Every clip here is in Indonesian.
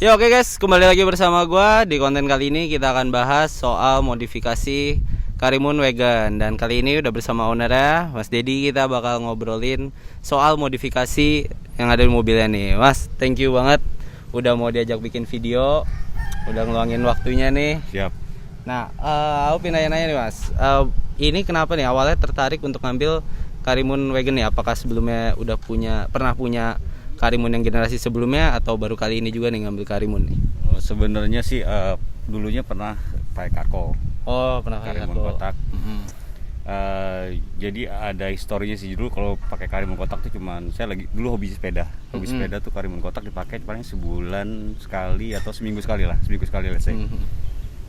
Ya oke guys, kembali lagi bersama gua. Di konten kali ini kita akan bahas soal modifikasi Karimun Wagon. Dan kali ini udah bersama ownernya, Mas Dedi. Kita bakal ngobrolin soal modifikasi yang ada di mobilnya nih. Mas, thank you banget udah mau diajak bikin video, udah ngeluangin waktunya nih. Siap. Nah, aku pengen nanya nih Mas, ini kenapa nih awalnya tertarik untuk ngambil Karimun Wagon nih? Apakah sebelumnya udah pernah punya Karimun yang generasi sebelumnya atau baru kali ini juga nih ngambil Karimun nih? Sebenarnya sih dulunya pernah pakai Karko. Oh, pernah pakai Karimun Karko. kotak. Jadi ada historinya sih, dulu kalau pakai Karimun kotak tuh cuman saya dulu hobi sepeda. Sepeda tuh Karimun kotak dipakai paling sebulan sekali atau seminggu sekali let's say.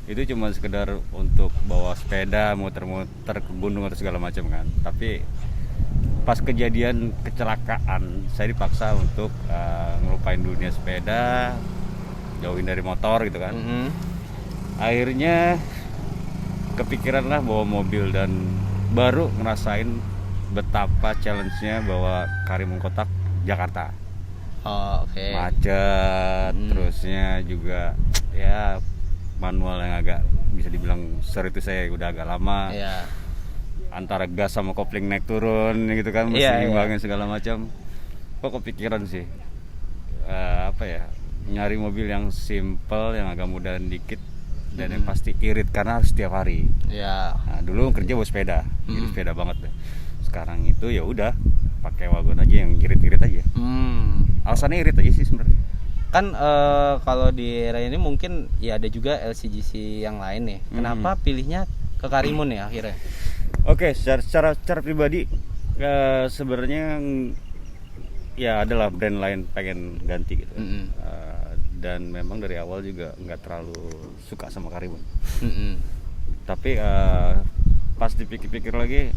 Itu cuma sekedar untuk bawa sepeda, muter-muter ke gunung atau segala macam kan. Tapi pas kejadian kecelakaan, saya dipaksa untuk ngelupain dunia sepeda, jauhin dari motor gitu kan. Akhirnya kepikiran lah bawa mobil dan baru ngerasain betapa challenge-nya bawa Karimun kotak Jakarta. Oh, oke. Macet, terusnya juga ya manual yang agak bisa dibilang itu saya udah agak lama. Iya. Antara gas sama kopling naik turun gitu kan, mesti imbangin segala macam. Kok kepikiran sih nyari mobil yang simple, yang agak mudah dikit dan yang pasti irit karena harus setiap hari. Iya. Nah, dulu kerja bawa sepeda, jadi sepeda banget deh. Sekarang itu ya udah pakai wagon aja yang irit-irit aja. Alasannya irit aja sih sebenarnya. Kan kalau di era ini mungkin ya ada juga LCGC yang lain nih. Kenapa pilihnya ke Karimun nih akhirnya? Oke, secara pribadi sebenarnya ya adalah brand lain pengen ganti gitu. Dan memang dari awal juga nggak terlalu suka sama Karimun. Tapi pas dipikir-pikir lagi,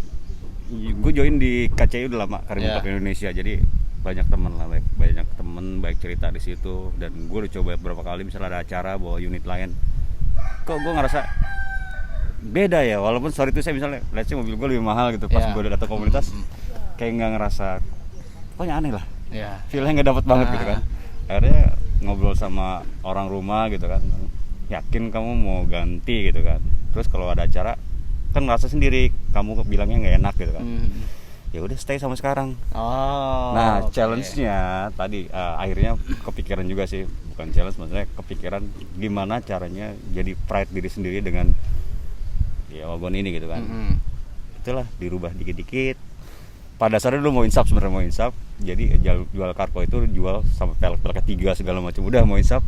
gue join di KCI udah lama, Karimun Club Indonesia. Jadi banyak temen baik cerita di situ. Dan gue udah coba beberapa kali, misalnya ada acara bawa unit lain, kok gue ngerasa beda ya, walaupun sorry itu saya misalnya let's say mobil gue lebih mahal gitu, pas gue udah datang komunitas kayak nggak ngerasa, pokoknya aneh lah, feelnya nggak dapet banget gitu kan. Akhirnya ngobrol sama orang rumah gitu kan, yakin kamu mau ganti gitu kan, terus kalau ada acara kan ngerasa sendiri kamu bilangnya nggak enak gitu kan. Ya udah stay sama sekarang. Challenge-nya tadi akhirnya kepikiran juga sih, bukan challenge, maksudnya kepikiran gimana caranya jadi pride diri sendiri dengan ya wagon ini gitu kan. Itulah dirubah dikit-dikit. Pada dasarnya dulu mau insaf, jadi jual Karko itu jual sampai pelek ketiga segala macam, udah mau insaf,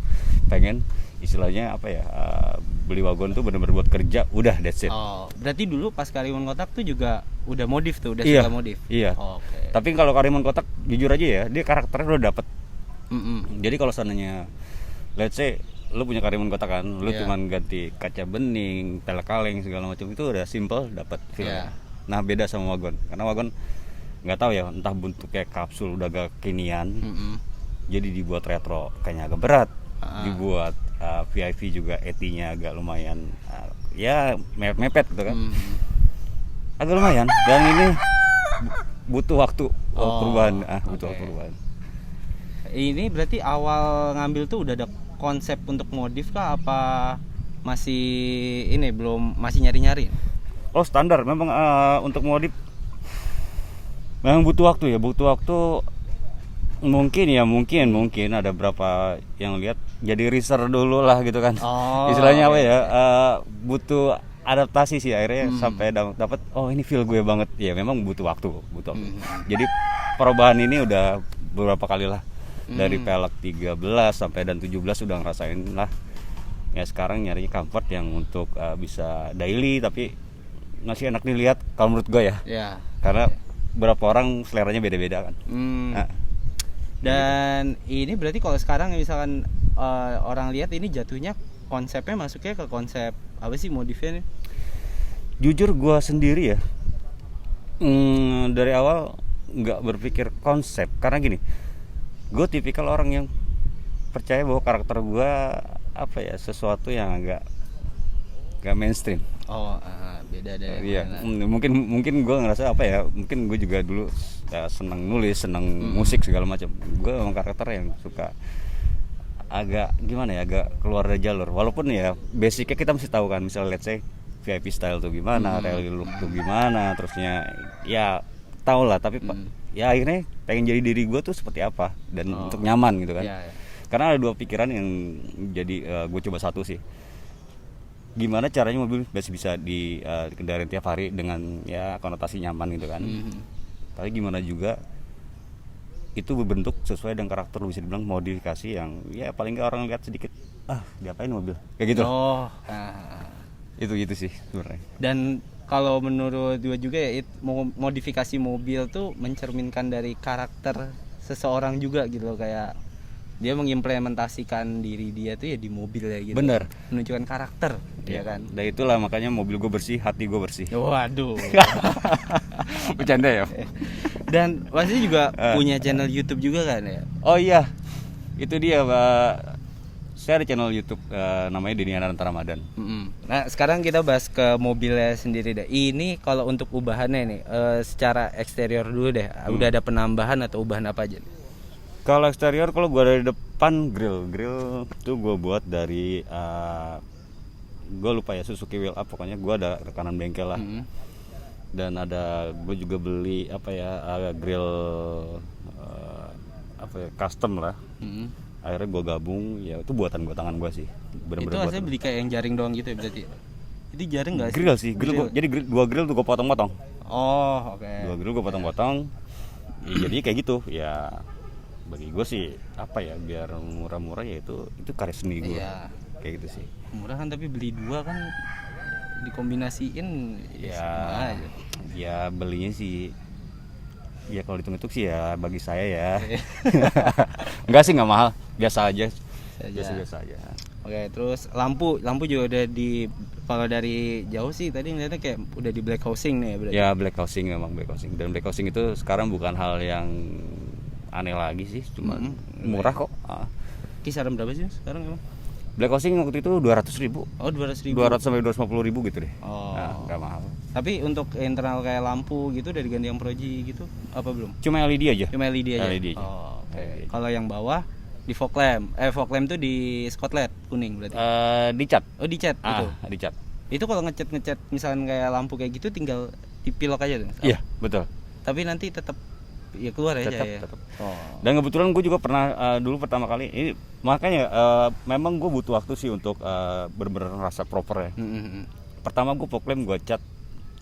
pengen istilahnya beli wagon tuh benar-benar buat kerja, udah that's it. Oh, berarti dulu pas Karimun kotak tuh juga udah modif tuh, suka modif. Iya. Okay. Tapi kalau Karimun kotak jujur aja ya, dia karakternya udah dapet. Jadi kalau seandainya let's say lu punya Karimun kotak kan, lu cuman ganti kaca bening, pelek kaleng segala macam, itu udah simple, dapat feelnya. Nah beda sama wagon, karena wagon nggak tahu ya, entah bentuknya kapsul udah agak kekinian, jadi dibuat retro kayaknya agak berat, dibuat VIP juga ET-nya agak lumayan, ya mepet gitu kan, agak lumayan, dan ini butuh waktu perubahan, butuh waktu perubahan. Ini berarti awal ngambil tuh udah ada konsep untuk modif kah, apa masih masih nyari-nyari? Oh standar, memang untuk modif memang butuh waktu. Mungkin ada berapa yang lihat jadi research dulu lah gitu kan. Istilahnya butuh adaptasi sih akhirnya sampai dapat ini feel gue banget. Ya memang butuh waktu. Jadi perubahan ini udah beberapa kali lah. Dari pelek 13 sampai dan 17 udah ngerasain lah. Ya sekarang nyarinya comfort yang untuk bisa daily tapi masih enak dilihat kalau menurut gue ya. Karena berapa orang seleranya beda-beda kan. Dan ini berarti kalau sekarang misalkan orang lihat ini jatuhnya konsepnya masuknya ke konsep apa sih modifnya nih? Jujur gue sendiri ya dari awal nggak berpikir konsep, karena gini, gue tipikal orang yang percaya bahwa karakter gue sesuatu yang agak mainstream. Beda dari mungkin gue ngerasa mungkin gue juga dulu senang nulis, senang musik segala macam. Gue memang karakter yang suka agak gimana ya, agak keluar dari jalur. Walaupun ya basicnya kita mesti tahu kan, misalnya let's say VIP style tuh gimana, rally look tuh gimana, terusnya ya tau lah. Tapi ya akhirnya pengen jadi diri gue tuh seperti apa dan untuk nyaman gitu kan. Karena ada dua pikiran yang jadi gue coba satu sih. Gimana caranya mobil masih bisa dikendarin tiap hari dengan ya konotasi nyaman gitu kan. Tapi gimana juga itu berbentuk sesuai dengan karakter, lu bisa dibilang modifikasi yang ya paling nggak orang lihat sedikit diapain mobil kayak gitu. Itu sih sebenarnya. Dan kalau menurut gue juga ya modifikasi mobil tuh mencerminkan dari karakter seseorang juga gitu loh, kayak dia mengimplementasikan diri dia tuh ya di mobil ya gitu. Bener. Menunjukkan karakter ya kan. Dan itulah makanya mobil gue bersih, hati gue bersih. Waduh. Bercanda ya. Dan pasti juga punya channel YouTube juga kan ya? Oh iya, itu dia Pak. Saya ada channel YouTube namanya Denny Ananta Ramadan. Nah sekarang kita bahas ke mobilnya sendiri deh. Ini kalau untuk ubahannya nih, secara eksterior dulu deh. Udah ada penambahan atau ubahan apa aja? Kalau eksterior, kalau gue dari depan grill itu gue buat dari gue lupa ya, Suzuki Wheel Up pokoknya. Gue ada rekanan bengkel lah. Dan ada gue juga beli grill custom lah. Akhirnya gue gabung, ya itu buatan gue, tangan gue sih. Bener-bener itu hasilnya beli kayak yang jaring doang gitu ya berarti? Itu jaring nggak sih? Grill sih, jadi dua grill tuh gue potong-potong. Oh oke. Dua grill gue potong-potong. Ya, jadi kayak gitu ya. Bagi gue sih biar murah-murah ya itu karya seni gue. Kayak gitu sih. Murah kan, tapi beli dua kan dikombinasiin ya belinya sih ya kalau dihitung sih ya bagi saya ya. Enggak sih, nggak mahal, biasa aja. Oke, terus lampu juga udah kalau dari jauh sih tadi ngeliatnya kayak udah di black housing nih berarti. Ya black housing, memang black housing. Dan black housing itu sekarang bukan hal yang aneh lagi sih, cuma murah kok. Kisaran berapa sih sekarang emang? Black housing waktu itu 200.000. Oh 200.000. 200 sampai 250.000 gitu deh. Nggak mahal. Tapi untuk internal kayak lampu gitu dari ganti yang Proji gitu apa belum? Cuma LED aja. LED aja. Oke. Kalau yang bawah di fog lamp. Fog lamp tuh di Scotland kuning berarti. Dicat. Oh dicat itu. Dicat. Itu kalau ngecat misalkan kayak lampu kayak gitu tinggal dipilok aja tuh. Iya, betul. Tapi nanti tetap ya keluar aja ya. Tetap. Dan kebetulan gue juga pernah dulu pertama kali ini, makanya memang gue butuh waktu sih untuk bener-bener rasa proper ya. Pertama gue fog lamp gue cat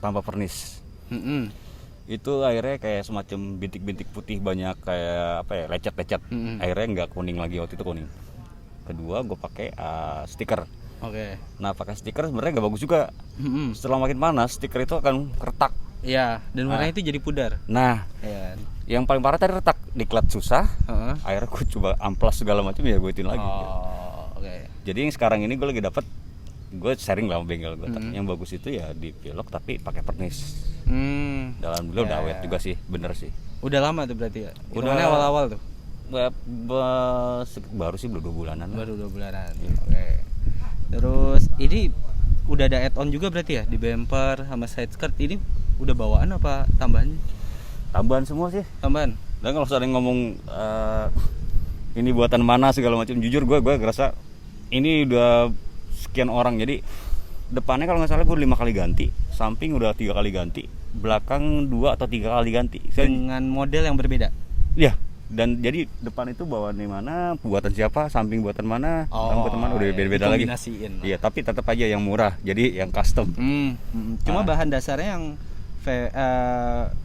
tanpa vernis. Itu akhirnya kayak semacam bintik-bintik putih banyak kayak lecet-lecet. Akhirnya nggak kuning lagi, waktu itu kuning. Kedua gue pakai stiker. Oke. Nah pakai stiker sebenarnya nggak bagus juga. Setelah makin panas stiker itu akan retak. Iya, dan warnanya itu jadi pudar. Nah, yang paling parah tadi retak, diklat susah. Akhirnya gue coba amplas segala macam, ya gue ituin lagi. Oke. Jadi yang sekarang ini gue lagi dapat, gue sharing lah sama bengkel gue. Yang bagus itu ya dipilok tapi pakai vernis. Dalam dulu udah awet juga sih, bener sih. Udah lama tuh berarti ya? Udah awal-awal tuh? Baru sih belum 2 bulanan. Baru 2 bulanan. Oke. Terus ini udah ada add-on juga berarti ya di bumper sama side skirt ini? Udah bawaan apa tambahan? Tambahan semua sih. Tambahan. Dan kalau sering ngomong ini buatan mana segala macam, jujur gue ngerasa ini udah sekian orang. Jadi depannya kalau nggak salah gue 5 kali ganti, samping udah 3 kali ganti, belakang 2 atau 3 kali ganti. Dengan model yang berbeda. Iya. Dan jadi depan itu bawaan di mana, buatan siapa, samping buatan mana, buatan mana, udah beda-beda lagi. Iya, tapi tetap aja yang murah. Jadi yang custom. Cuma bahan dasarnya yang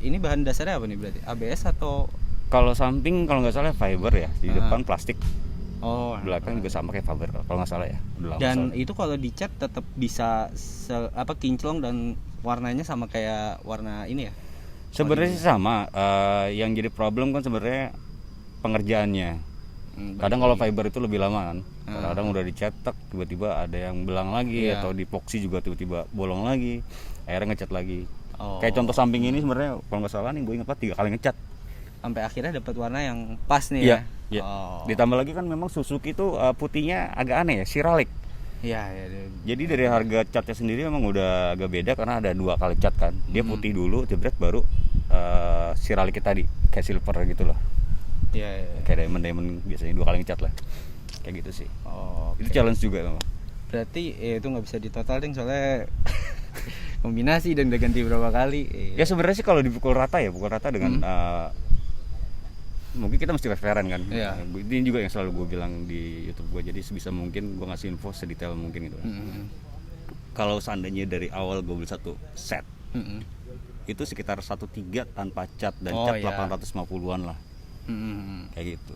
ini bahan dasarnya apa nih berarti? ABS atau? Kalau samping kalau nggak salah fiber ya, di depan plastik. Belakang juga sama kayak fiber kalau nggak salah ya. Dan itu kalau dicat tetap bisa kinclong dan warnanya sama kayak warna ini ya? Sebenarnya sih sama. Yang jadi problem kan sebenarnya pengerjaannya. Kadang kalau fiber itu lebih lama kan. Kadang udah dicetak tiba-tiba ada yang belang lagi, atau di epoxy juga tiba-tiba bolong lagi. Akhirnya ngecat lagi. Kayak contoh samping ini sebenarnya kalau nggak salah nih gue ingat 3 kali ngecat sampai akhirnya dapat warna yang pas nih ya. Ditambah lagi kan memang Suzuki itu putihnya agak aneh ya, siralik. Jadi dari harga catnya sendiri memang udah agak beda karena ada 2 kali cat kan. Dia putih dulu, jebret baru siraliknya tadi kayak silver gitu loh. Kayak diamond biasanya 2 kali ngecat lah. kayak gitu sih. Oh, Itu challenge juga memang. berarti itu nggak bisa ditotal ding soalnya kombinasi dan udah ganti berapa kali. Ya sebenarnya sih kalau dipukul rata ya pukul rata dengan mungkin kita mesti referen kan. Iya. Ini juga yang selalu gue bilang di YouTube gue, jadi sebisa mungkin gue ngasih info sedetail mungkin gitu. Kalau seandainya dari awal gue beli satu set itu sekitar 1.3 tanpa cat dan cat 850-an lah. Kayak gitu.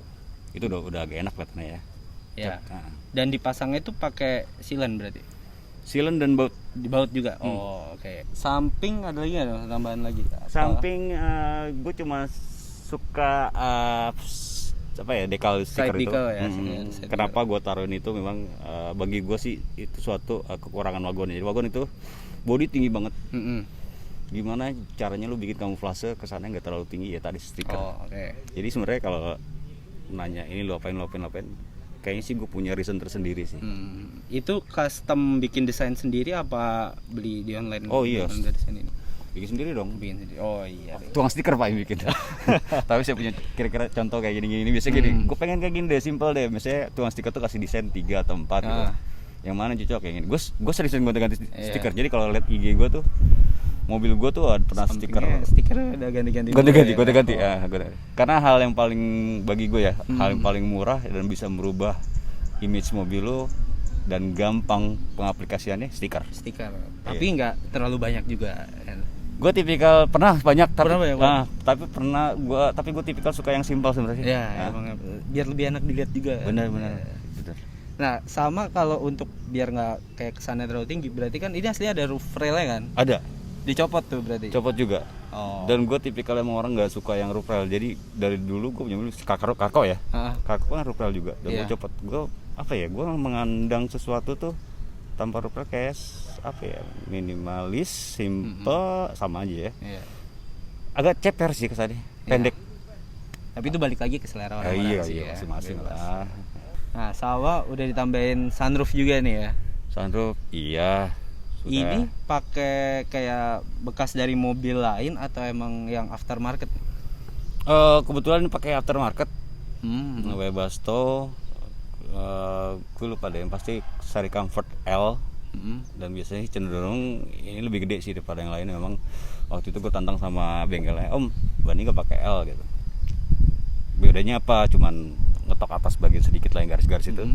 Itu udah agak enak katanya ya. Ya. Cat, Dan dipasangnya itu pakai silen berarti. Silen dan baut. Di baut juga. Oh, oke. Samping ada lagi nggak tambahan lagi? Samping gue cuma suka apa ya dekal stiker itu. Decal ya. Kenapa gue taruhin itu memang bagi gue sih itu suatu kekurangan wagon. Jadi wagon itu body tinggi banget. Gimana caranya lu bikin kamuflase kesannya nggak terlalu tinggi ya tadi stiker. Oh, oke. Jadi sebenarnya kalau nanya ini lu apain, kayaknya sih gue punya reason tersendiri sih. Itu custom bikin desain sendiri apa beli di online? Oh iya. Desain ini. Bikin sendiri dong. Bikin sendiri. Oh iya. Tukang stiker Pak yang bikin. Tapi saya punya kira-kira contoh kayak gini biasanya gini. Gue pengen kayak gini deh, simple deh. Misalnya tukang stiker tuh kasih desain 3 atau 4 gitu. Yang mana cocok kayak gini. Gue seriusin gonta-ganti stiker. Jadi kalau lihat IG gue tuh mobil gue tuh ada pernah stiker udah ganti-ganti. Karena hal yang paling bagi gue ya, hal yang paling murah dan bisa merubah image mobil lo dan gampang pengaplikasiannya stiker. Tapi nggak terlalu banyak juga. Gue tipikal pernah banyak tapi tapi gue tipikal suka yang simpel sebenarnya. Ya, emang biar lebih enak dilihat juga. Benar. Nah, sama kalau untuk biar nggak kayak kesannya terlalu tinggi, berarti kan ini aslinya ada roof rail-nya kan? Ada. Dicopot tuh berarti. Copot juga. Oh. Dan gue tipikal emang orang nggak suka yang roof rail. Jadi dari dulu gue punya mobil Kakao ya. Kakao kan roof rail juga. Dan gue copot. Gue gue mengandang sesuatu tuh tanpa roof rail kayak minimalis, simple, sama aja ya. Agak ceper sih kesannya, pendek. Tapi itu balik lagi ke selera orang-orang sih. Iya, masing-masing lah. Nah, Sawa udah ditambahin sunroof juga nih ya. Sunroof, iya. Sudah. Ini pakai kayak bekas dari mobil lain atau emang yang aftermarket? Kebetulan ini pakai aftermarket. Webasto. Gue lupa deh, yang pasti seri Comfort L. Dan biasanya cenderung ini lebih gede sih daripada yang lain. Memang waktu itu gue tantang sama bengkelnya, Om, Bani gak pakai L gitu. Bedanya apa? Cuman ngetok atas bagian sedikit lah yang garis-garis itu.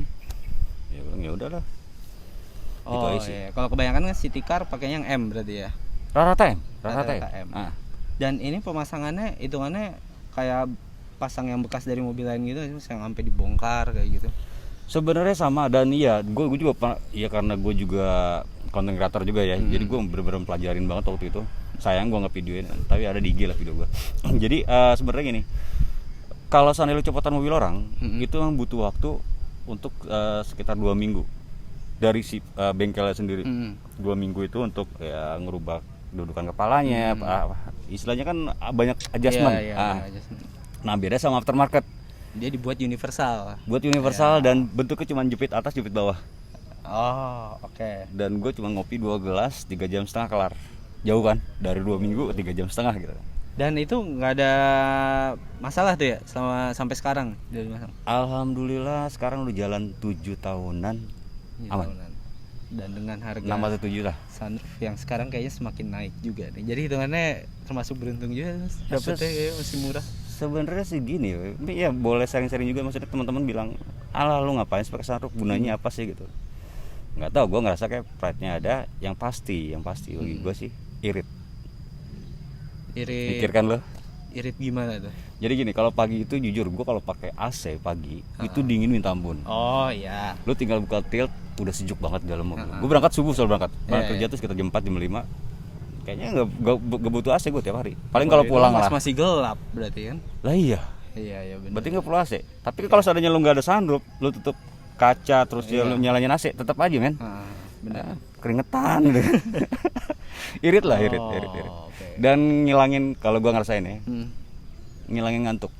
Ya bilang ya udahlah. Oh iya. Kalau kebanyakan kan city car pakainya yang M berarti ya. Rata-rata M. Dan ini pemasangannya hitungannya kayak pasang yang bekas dari mobil lain gitu, yang sampai dibongkar kayak gitu. Sebenarnya sama, dan iya, gue juga karena gue juga content creator juga ya. Jadi gue bener-bener pelajarin banget waktu itu. Sayang gue nggak videoin, tapi ada di IG lah video gue. Jadi sebenarnya gini, kalau seandainya lu copotan mobil orang, itu memang butuh waktu untuk sekitar 2 minggu dari si bengkelnya sendiri. 2 minggu itu untuk ya ngerubah dudukan kepalanya, istilahnya kan banyak adjustment. Nah beda sama aftermarket. Dia dibuat universal. Dan bentuknya cuma jepit atas jepit bawah. Oh oke. Dan gue cuma ngopi 2 gelas 3 jam setengah kelar. Jauh kan? Dari 2 minggu ke 3 jam setengah gitu. Dan itu nggak ada masalah tuh ya selama sampai sekarang dari masang? Alhamdulillah sekarang udah jalan 7 tahunan. Aman. Dan dengan harga 6-7 lah sunroof yang sekarang kayaknya semakin naik juga nih. Jadi hitungannya termasuk beruntung juga dapetnya kayak masih murah. Sebenarnya sih gini ya, boleh sering-sering juga, maksudnya teman-teman bilang, "Alah lu ngapain pakai sunroof, gunanya apa sih?" gitu. Nggak tahu, gue ngerasa kayak pride-nya ada. Yang pasti bagi gue sih irit. Pikirkan lo. Irit gimana tuh? Jadi gini, kalau pagi itu jujur gue kalau pakai AC pagi itu dingin minta ampun. Oh iya. Lu tinggal buka tilt udah sejuk banget di dalam mobil. Gue berangkat subuh selalu berangkat. Kerja tuh sekitar jam 4 jam 5. Kayaknya nggak butuh AC gue tiap hari. Paling kalau pulang lah. Masih gelap berarti kan? Lah iya. Iya benar. Berarti nggak perlu AC. Tapi kalau seandainya lu nggak ada sunroof, lu tutup kaca terus lu nyalain AC, tetap aja men. Benar. Keringetan gitu. Irit. Okay. Dan ngilangin, kalau gua ngerasain ya, ngilangin ngantuk.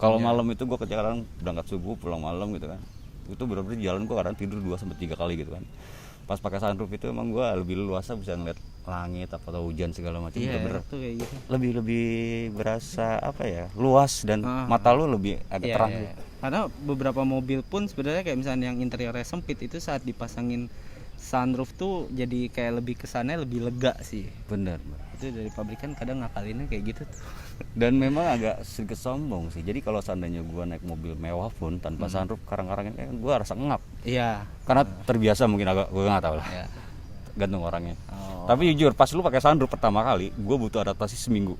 Kalau malam itu gua kadang berangkat subuh pulang malam gitu kan. Itu benar-benar jalan gua kadang tidur 2-3 kali gitu kan. Pas pakai sunroof itu emang gua lebih leluasa bisa ngeliat langit atau hujan segala macam. Bener-bener kayak gitu. lebih berasa apa ya, luas dan mata lu lebih agak terang. Karena beberapa mobil pun sebenarnya kayak misalnya yang interiornya sempit itu saat dipasangin sunroof tuh jadi kayak lebih kesannya lebih lega sih. Bener. Itu dari pabrikan kadang ngakalinnya kayak gitu tuh. Dan memang agak sedikit sombong sih. Jadi kalau seandainya gue naik mobil mewah pun tanpa sunroof, kadang-kadang gue rasa ngap. Iya. Karena terbiasa mungkin, agak gue nggak tahu lah. Iya. Gantung orangnya. Oh. Tapi jujur pas lu pakai sunroof pertama kali, gue butuh adaptasi seminggu.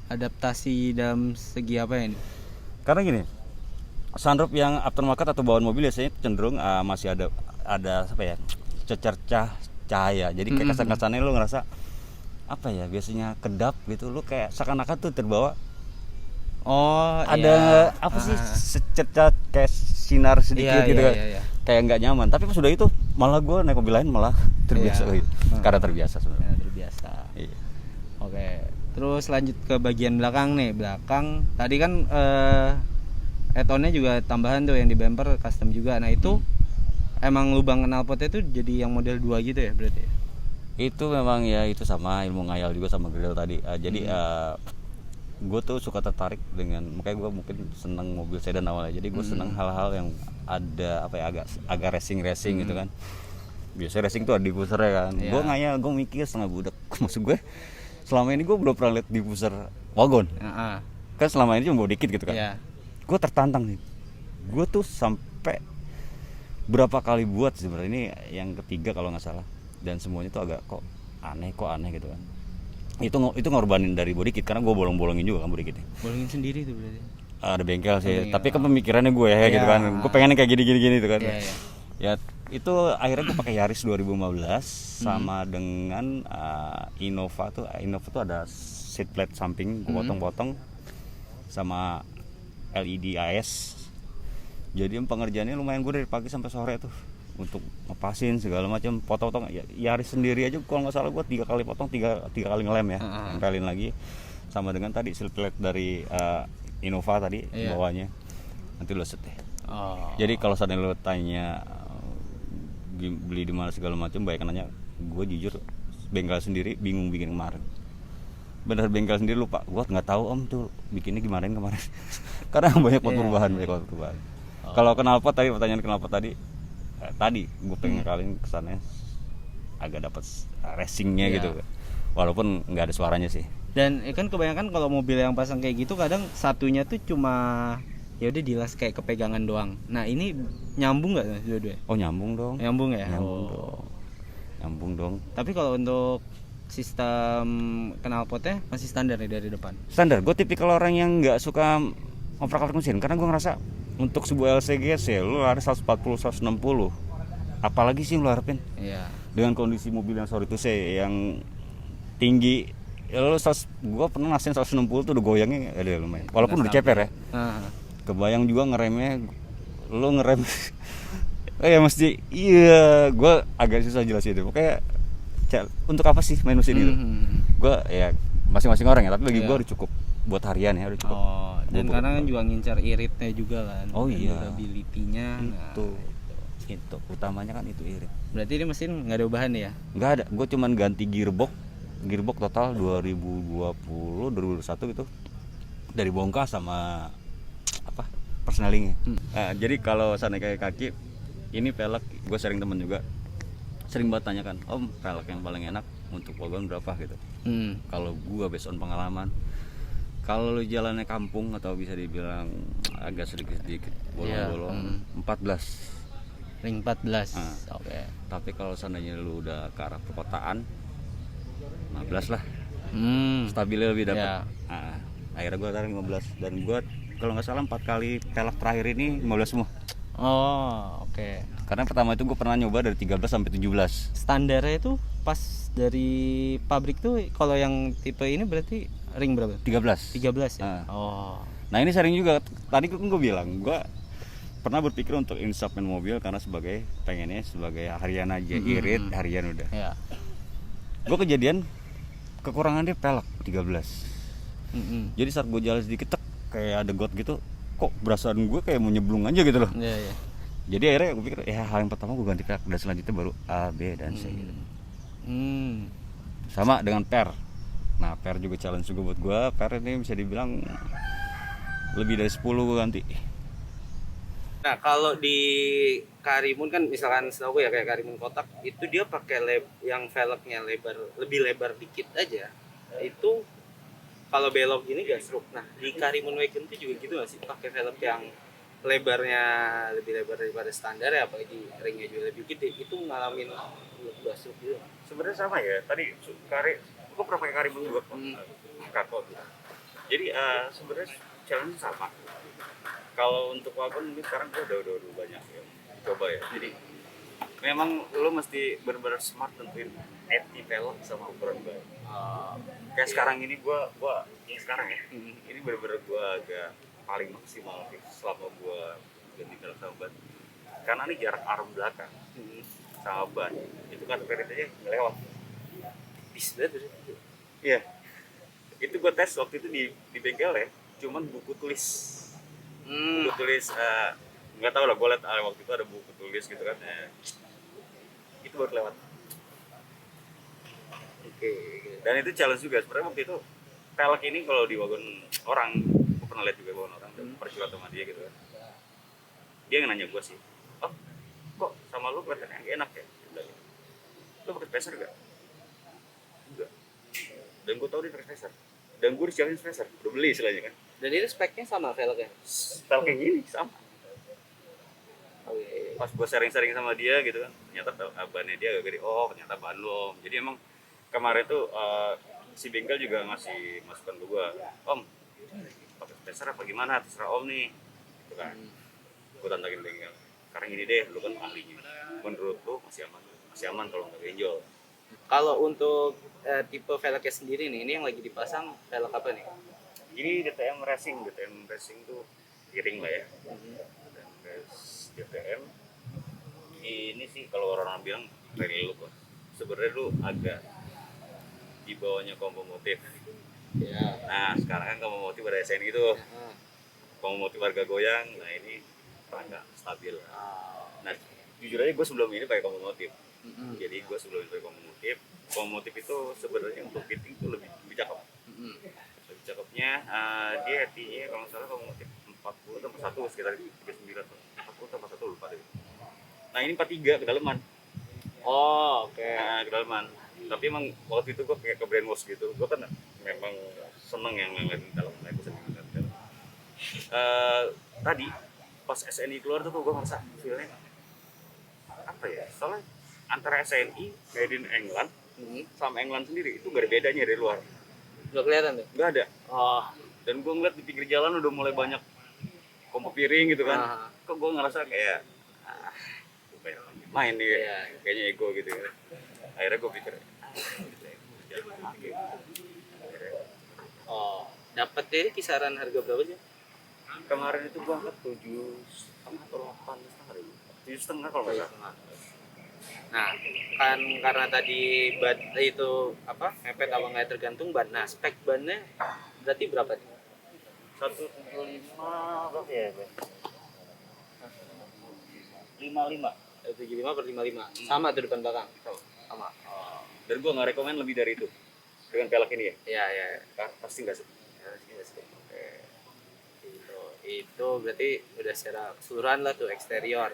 Adaptasi dalam segi apa ya ini? Karena gini, sunroof yang aftermarket atau bawaan mobil biasanya cenderung masih ada apa ya, cecercah cahaya. Jadi kayak kesan-kesannya lu ngerasa apa ya, biasanya kedap gitu, lu kayak seakan-akan tuh terbawa. Oh, ada apa sih, secercah kayak sinar sedikit gitu kan. Kayak nggak nyaman. Tapi pas sudah itu malah gue naik mobil lain malah terbiasa gitu. Karena terbiasa sebenarnya. Terbiasa. Iya. Oke. Terus lanjut ke bagian belakang nih. Belakang tadi kan etonnya juga tambahan tuh yang di bumper custom juga. Nah, itu emang lubang knalpotnya tuh jadi yang model 2 gitu ya berarti ya? Itu memang ya, itu sama ilmu ngayal juga sama grill tadi. Jadi gue tuh suka tertarik dengan, makanya gue mungkin seneng mobil sedan awalnya. Jadi gue seneng hal-hal yang ada apa ya, agak racing gitu kan. Biasanya racing tuh ada diffusernya kan. Gue ngayal, gue mikir setengah budak. Maksud gue selama ini gue belum pernah lihat diffuser wagon. Kan selama ini cuma bawa dikit gitu kan. Gue tertantang nih. Gue tuh sampai berapa kali buat sebenarnya, ini yang ketiga kalau nggak salah. Dan semuanya tuh agak kok aneh gitu kan. Itu ngorbanin dari body kit, karena gue bolong-bolongin juga kan body kitnya. Bolongin sendiri tuh berarti. Ada bengkel sih, tapi kan pemikirannya gue ya gitu kan. Gue pengennya kayak gini tuh kan. Ya itu akhirnya gue pakai Yaris 2015 sama dengan Innova tuh ada seat plate samping, gue potong-potong sama LED AS. Jadi pengerjaannya lumayan, gue dari pagi sampai sore tuh untuk ngepasin segala macam, potong-potong. Yaris sendiri aja kalau nggak salah gue 3 kali potong, 3 kali ngelem ya, nempelin lagi. Sama dengan tadi seat plate dari Innova tadi bawahnya, nanti lo set deh. Jadi kalau seandainya lo tanya beli di mana segala macam, banyak nanya, gue jujur bengkel sendiri bingung bikin kemarin. Bener bengkel sendiri lupa, gue nggak tahu om tuh bikinnya gimana kemarin. Karena banyak perubahan. Kalau knalpot tadi, pertanyaan knalpot tadi gue pengen kaliin kesannya agak dapat racingnya gitu, walaupun nggak ada suaranya sih. Dan kan kebanyakan kalau mobil yang pasang kayak gitu kadang satunya tuh cuma ya udah dilas kayak kepegangan doang. Nah ini nyambung nggak dua-dua? Oh nyambung dong. Nyambung ya. Nyambung dong. Tapi kalau untuk sistem knalpotnya masih standar ya dari depan. Standar. Gue tipikal orang yang nggak suka ngoprak-ngoprak mesin, karena gue ngerasa untuk sebuah LCGS ya lu harus 140 160. Apalagi sih lu harapin? Iya. Dengan kondisi mobil yang sorry to say yang tinggi, ya lu gue pernah nasin 160 tuh udah goyangnya ada lumayan. Walaupun udah ceper ya. Kebayang juga ngeremnya, lu ngerem ya mesti gue agak susah jelasin itu. Pokoknya untuk apa sih main mesin itu? Gue ya masing-masing orang ya, tapi bagi gue udah cukup buat harian ya, udah cukup. Dan karena kan juga ngincar iritnya juga kan. Durability-nya. Itu utamanya kan itu irit. Berarti ini mesin nggak ada ubahan ya? Nggak ada, gue cuman ganti gearbox total 2020 2021 gitu, dari bongkar sama apa persnelingnya. Jadi kalau sana kayak kaki ini pelek, gue sering temen juga sering banget tanyakan, om pelek yang paling enak untuk wagon berapa gitu. Kalau gue based on pengalaman, kalau lu jalannya kampung atau bisa dibilang agak sedikit bolong-bolong, 14 ring 14. Oke. Tapi kalau seandainya lu udah ke arah perkotaan 15 lah. Stabilnya lebih dapat. Akhirnya gue tarik 15, dan gue kalau nggak salah 4 kali pelek terakhir ini 15 semua. Oke. Karena pertama itu gue pernah nyoba dari 13 sampai 17. Standarnya itu pas dari pabrik tuh kalau yang tipe ini berarti ring berapa? 13 ya. Nah ini sering juga, tadi gue bilang gue pernah berpikir untuk insapin mobil karena pengennya sebagai harian aja, irit harian udah. Gue kejadian kekurangan dia pelek 13. Jadi saat gue jalan sedikit kayak ada got gitu, kok berasaan gue kayak mau nyeblung aja gitu loh. Jadi akhirnya gue pikir hal yang pertama gue ganti pelek, dan selanjutnya baru A, B, dan C gitu. Sama dengan per. Nah per juga challenge juga buat gue. Per ini bisa dibilang lebih dari 10 gue ganti. Nah, kalau di Karimun kan misalkan setahu gue ya kayak Karimun Kotak itu dia pakai yang velgnya lebar, lebih lebar dikit aja. Itu kalau belok gini gasruk. Nah, di Karimun Wagon itu juga gitu nggak sih? Pakai velg yang lebarnya lebih lebar daripada standar ya, apalagi ringnya juga lebih gede. Itu ngalamin gasruk gitu. Sebenarnya sama ya. Tadi gue pernah pakai Karimun juga kok. Kako gitu. Jadi sebenarnya challenge sama. Kalau untuk wagon mungkin sekarang gue udah banyak ya coba ya. Jadi memang lo mesti benar-benar smart tentuin anti velg sama ukuran ban. Kayak sekarang ini gua yang sekarang ya. Ini benar-benar gua agak paling maksimal sih selama gua ganti velg sama ban. Karena ini jarak arm belakang sama ban itu kan aja ngelewat. Bis banget. Iya. Itu gua tes waktu itu di bengkel ya. Cuman buku tulis. Buku tulis nggak tahu lah, gue liat waktu itu ada buku tulis gitu kan itu baru lewat. Oke. Dan itu challenge juga sebenarnya waktu itu. Velg ini kalau di wagon orang, gue pernah lihat juga wagon orang dan percuma sama dia gitu kan. Dia yang nanya gue sih, oh kok sama lu kelihatannya enak ya? Lu pakai spacer gak? Enggak. Dan gue tahu dia pakai spacer. Dan gue disiapin spacer, udah beli istilahnya kan. Dan itu speknya sama velgnya? Velg kayak gini sama. Oke. Pas gue sharing-sharing sama dia gitu kan, ternyata bannya dia agak gede. Oh ternyata ban lo. Jadi emang kemarin tuh si bengkel juga ngasih masukan ke gue, om pakai spacer apa gimana, terserah om nih gitu kan. Gue tantangin bengkel, sekarang ini deh, lu kan ahlinya, menurut lu masih aman kalau nggak benjol. Kalau untuk tipe velgnya sendiri nih, ini yang lagi dipasang velg apa nih? Ini DTM Racing tuh iring lah ya. Dan DTM ini sih kalau orang bilang rally look lah. Sebenarnya lu agak di bawahnya Combo Motif. Ya. Nah sekarang kan Combo Motif ada SN gitu. Combo Motif harga goyang, nah ini agak stabil. Nah jujur aja gue sebelum ini pakai Combo Motif. Jadi gue sebelum itu pakai Combo Motif itu sebenarnya untuk fitting tuh lebih cakep. Lebih cakepnya dia hatinya kalau salah Combo Motif 40 atau 41 sekitar 39 40 atau 41 lupa deh. Nah ini 43 kedalaman. Oh oke. Nah kedalaman. Tapi emang waktu itu gue kayak ke brainwash gitu. Gue kan memang seneng yang ngeliatin dalam. Nah gue seneng ngeliatin dalam. Tadi pas SNI keluar tuh gue ngerasa feelnya apa ya? Soalnya antara SNI made in England sama England sendiri itu gak ada bedanya dari luar. Udah kelihatan tuh? Gak ada. Oh. Dan gue ngeliat di pinggir jalan udah mulai banyak kompo piring gitu kan. Kok gue ngerasa kayak main nih kayaknya ego gitu ya. Akhirnya gue pikir oh, dapat deh kisaran harga berapa sih? kemarin itu gue angkat 7,5 atau 8,5 7,5 kalau nggak salah. Nah kan karena tadi ban itu apa mepet apa nggak tergantung ban. Nah spek bannya berarti berapa nih? 175 berapa ya? 55 75 per 55 sama tuh depan belakang sama. Oh. Dan gue nggak rekomen lebih dari itu dengan velg ini ya. Iya ya. Pasti nggak sih. Itu berarti udah secara keseluruhan lah tuh eksterior.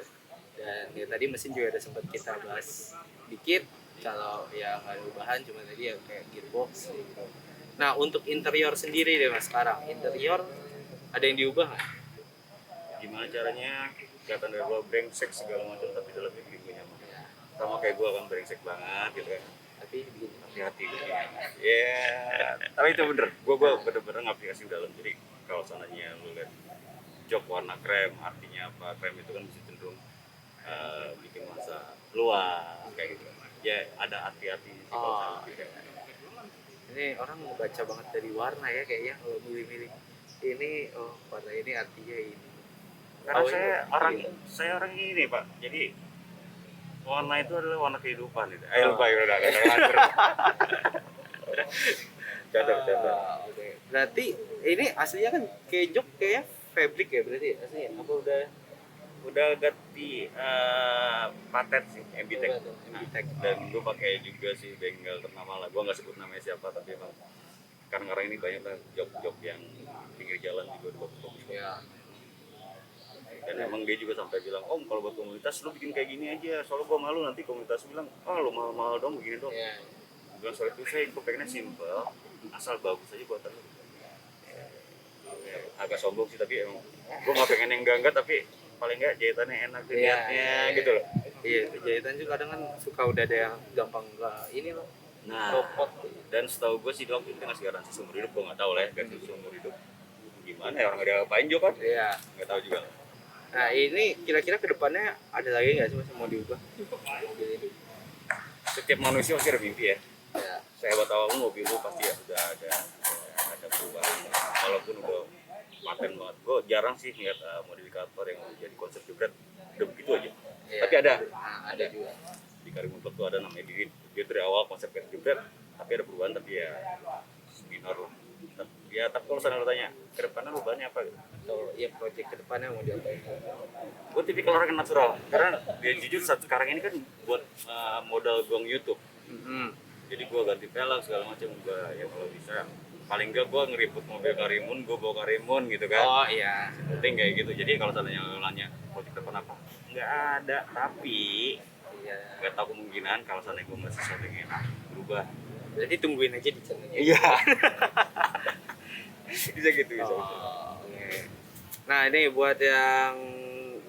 Dan ya tadi mesin juga ada sempat kita bahas dikit. Kalau ya nggak ada ubahan cuma tadi ya kayak gearbox gitu. Nah untuk interior sendiri deh mas sekarang interior ada yang diubah nggak? Gimana caranya kelihatan dari luar brengsek segala macam tapi dalamnya bikin gue nyaman. Sama kayak gue kan brengsek banget gitu kan. Tapi begini Hati-hati gitu. Ya. Tapi itu bener. Gue bener-bener ngaplikasi dalam. Jadi kalau sananya lu lihat jok warna krem artinya apa? Krem itu kan bisa cenderung bikin masa luas kayak gitu. Ya ada hati-hati sih kalau gitu. Ini orang baca banget dari warna ya kayaknya kalau milih-milih ini warna ini artinya ini. Karena saya orang ini Pak. Jadi warna itu adalah warna kehidupan itu. Ayo lupa ya udah. Canda. Oke. Berarti ini aslinya kan kayak jok kayak fabric ya berarti aslinya apa udah ganti paten sih MBTech. Dan gue pakai juga sih bengkel ternama lah. Gue nggak sebut namanya siapa tapi emang karena ini banyak lah jok-jok yang pinggir jalan juga bagus-bagus. Ya. Dan emang dia juga sampai bilang, om kalau buat komunitas lu bikin kayak gini aja, soalnya gua malu nanti komunitas bilang, lu mahal-mahal dong begini dong. Gua bilang soal itu gua pengennya simple, asal bagus aja buatan lu. Agak sombong sih, tapi emang gua nggak pengen yang enggak tapi paling enggak jahitannya enak lihatnya gitu loh. Iya, jahitan juga kadang kan suka udah ada yang gampang ini loh. Nah, dan setahu gue sih dok itu ngasih garansi seumur hidup, gue nggak tahu lah ya garansi seumur hidup gimana ya, orang ada apain juga kan, Iya. nggak tahu juga. Nah ini kira-kira kedepannya ada lagi nggak sih mas yang mau diubah mobil ini? Setiap manusia pasti ada mimpi ya. Ya. Sehebat apapun mobil lu pasti ya udah ada perubahan. Walaupun udah paten banget, gue jarang sih ngeliat modifikator yang jadi konsep jebret udah begitu aja. Iya. Tapi ada. Nah, ada juga. Di Karimun Club tuh ada namanya dia dari awal konsep kayak jebret, tapi ada perubahan tapi ya minor lah. Ya tapi kalau sana lo tanya ke depannya perubahannya apa gitu? Atau ya proyek kedepannya mau diapain? Gue tipikal orang yang natural karena dia jujur sekarang ini kan buat modal gong YouTube. Jadi gue ganti velg segala macam, gue ya kalau bisa paling enggak gue ngeriput mobil Karimun, gue bawa Karimun gitu kan. Oh iya. Penting kayak gitu. Jadi kalau seandainya lo nanya proyek depan apa, nggak ada, tapi Iya. nggak tahu kemungkinan kalau seandainya gue masih sesuatu yang enak berubah. Jadi tungguin aja di channelnya. Iya. Bisa gitu bisa. Oke. Nah ini buat yang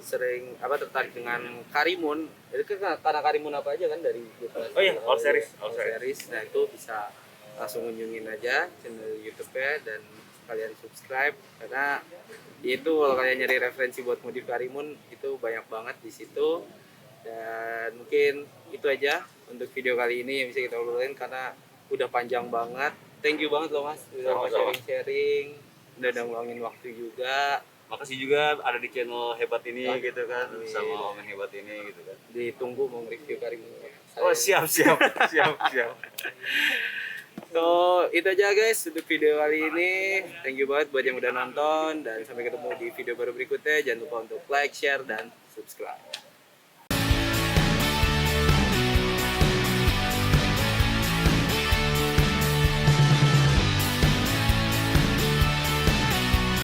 sering tertarik dengan Karimun, itu kan karena Karimun apa aja kan dari YouTube. Oh iya, all series. Nah itu bisa langsung kunjungin aja channel YouTube-nya dan kalian subscribe karena itu kalau kalian nyari referensi buat modif Karimun itu banyak banget di situ. Dan mungkin itu aja untuk video kali ini yang bisa kita obrolin karena udah panjang banget. Thank you banget loh mas udah mau sharing-sharing, udah ngulangin waktu juga. Makasih juga ada di channel hebat ini gitu kan, Amin. sama om yang hebat ini gitu kan. Ditunggu mau nge-review Karimun. Oh siap. So itu aja guys untuk video kali ini. Thank you banget buat yang udah nonton dan sampai ketemu di video baru berikutnya. Jangan lupa untuk like, share, dan subscribe.